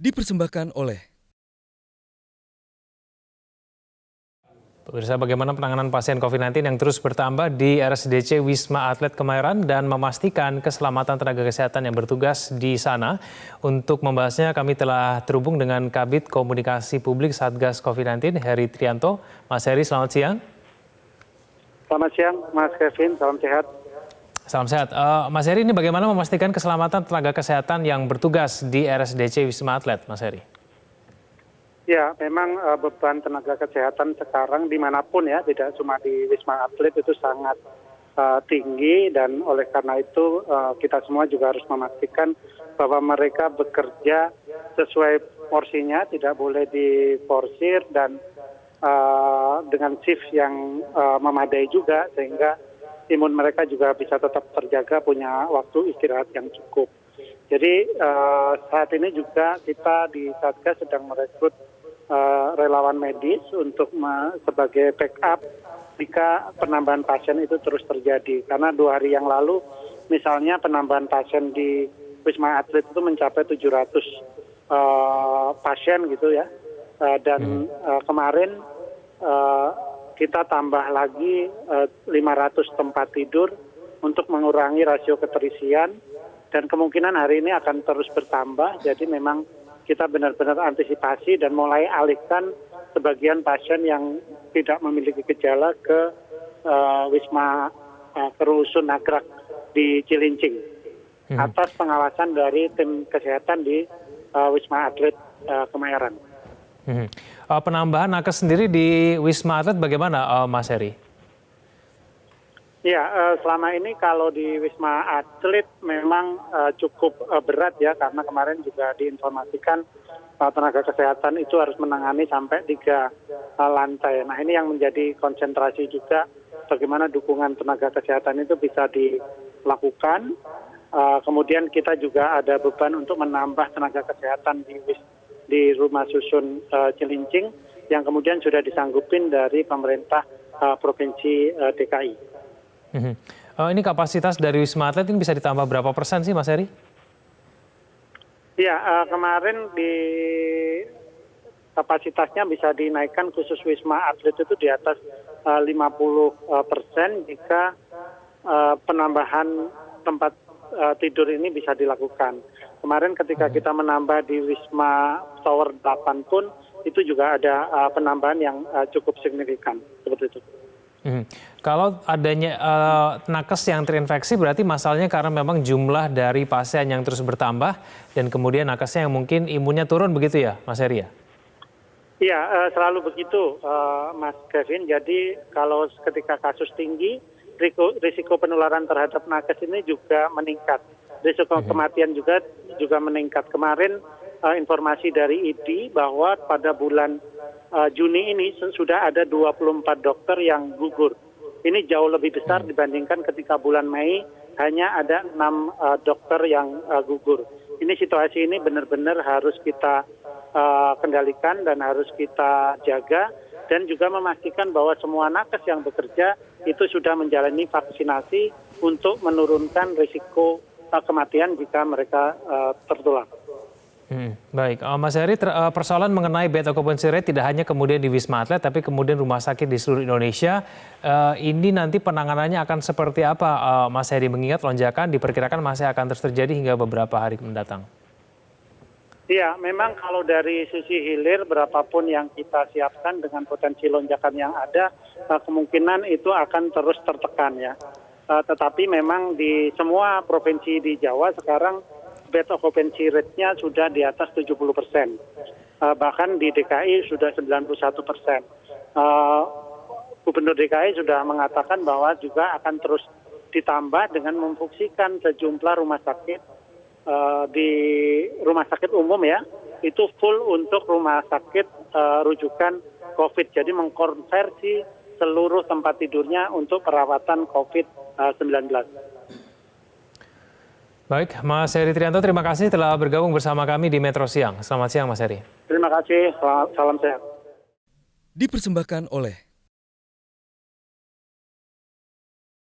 Dipersembahkan oleh Pemirsa, bagaimana penanganan pasien COVID-19 yang terus bertambah di RSDC Wisma Atlet Kemayoran dan memastikan keselamatan tenaga kesehatan yang bertugas di sana. Untuk membahasnya kami telah terhubung dengan Kabid Komunikasi Publik Satgas COVID-19, Heri Trianto. Mas Heri, selamat siang. Selamat siang, Mas Kevin. Salam sehat. Salam sehat. Mas Heri, ini bagaimana memastikan keselamatan tenaga kesehatan yang bertugas di RSDC Wisma Atlet, Mas Heri? Ya, memang beban tenaga kesehatan sekarang dimanapun ya, tidak cuma di Wisma Atlet itu sangat tinggi, dan oleh karena itu kita semua juga harus memastikan bahwa mereka bekerja sesuai porsinya, tidak boleh diporsir dan dengan shift yang memadai juga, sehingga imun mereka juga bisa tetap terjaga, punya waktu istirahat yang cukup. Jadi saat ini juga kita di Satgas sedang merekrut relawan medis untuk sebagai backup jika penambahan pasien itu terus terjadi. Karena 2 hari yang lalu misalnya penambahan pasien di Wisma Atlet itu mencapai 700 pasien gitu ya. Dan kemarin kita tambah lagi 500 tempat tidur untuk mengurangi rasio keterisian, dan kemungkinan hari ini akan terus bertambah. Jadi memang kita benar-benar antisipasi dan mulai alihkan sebagian pasien yang tidak memiliki gejala ke Wisma Kerusun Nagrak di Cilincing atas pengawasan dari tim kesehatan di Wisma Atlet Kemayoran. Penambahan nakes sendiri di Wisma Atlet bagaimana, Mas Heri? Ya, selama ini kalau di Wisma Atlet memang cukup berat ya, karena kemarin juga diinformasikan tenaga kesehatan itu harus menangani sampai 3 lantai. Nah, ini yang menjadi konsentrasi juga, bagaimana dukungan tenaga kesehatan itu bisa dilakukan. Kemudian kita juga ada beban untuk menambah tenaga kesehatan di rumah susun Cilincing yang kemudian sudah disanggupin dari pemerintah Provinsi DKI. Ini kapasitas dari Wisma Atlet ini bisa ditambah berapa persen sih, Mas Heri? Ya, kemarin di kapasitasnya bisa dinaikkan khusus Wisma Atlet itu di atas 50% jika penambahan tempat tidur ini bisa dilakukan. Kemarin ketika kita menambah di Wisma Tower 8 pun itu juga ada penambahan yang cukup signifikan, seperti itu. Kalau adanya nakes yang terinfeksi berarti masalahnya karena memang jumlah dari pasien yang terus bertambah dan kemudian nakesnya yang mungkin imunnya turun, begitu ya, Mas Heri ya? Iya, selalu begitu, Mas Kevin. Jadi kalau ketika kasus tinggi, risiko penularan terhadap nakes ini juga meningkat. Risiko kematian juga meningkat. Kemarin informasi dari ID bahwa pada bulan Juni ini sudah ada 24 dokter yang gugur. Ini jauh lebih besar dibandingkan ketika bulan Mei hanya ada 6 dokter yang gugur. Ini situasi ini benar-benar harus kita kendalikan dan harus kita jaga, dan juga memastikan bahwa semua nakes yang bekerja itu sudah menjalani vaksinasi untuk menurunkan risiko kematian jika mereka tertular. Baik, Mas Heri, persoalan mengenai bed occupancy rate tidak hanya kemudian di Wisma Atlet, tapi kemudian rumah sakit di seluruh Indonesia. Ini nanti penanganannya akan seperti apa, Mas Heri, mengingat lonjakan diperkirakan masih akan terus terjadi hingga beberapa hari mendatang? Iya, memang kalau dari sisi hilir, berapapun yang kita siapkan dengan potensi lonjakan yang ada, kemungkinan itu akan terus tertekan ya. Tetapi memang di semua provinsi di Jawa sekarang bed occupancy rate-nya sudah di atas 70%. Bahkan di DKI sudah 91%. Gubernur DKI sudah mengatakan bahwa juga akan terus ditambah dengan memfungsikan sejumlah rumah sakit di rumah sakit umum ya, itu full untuk rumah sakit rujukan COVID. Jadi mengkonversi seluruh tempat tidurnya untuk perawatan COVID-19. Baik, Mas Heri Trianto, terima kasih telah bergabung bersama kami di Metro Siang. Selamat siang, Mas Heri. Terima kasih, salam sehat. dipersembahkan oleh